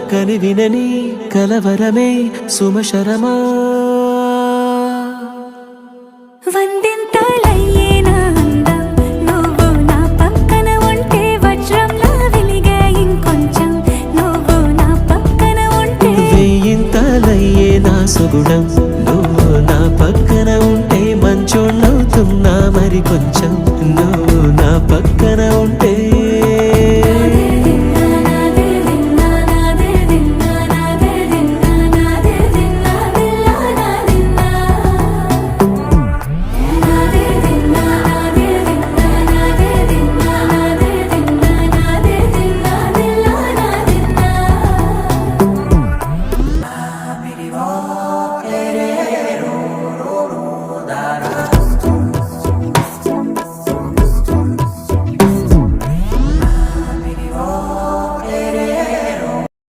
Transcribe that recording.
కనివినని కలవరమే సుమశరమా వందింతలయ్యేనా అందం నువ్వు నా పక్కన ఉంటే వజ్రంలా వెలిగే ఇంకొంచెం నువ్వు నా పక్కన ఉంటే వెయ్యింతలయ్యే నా సుగుణం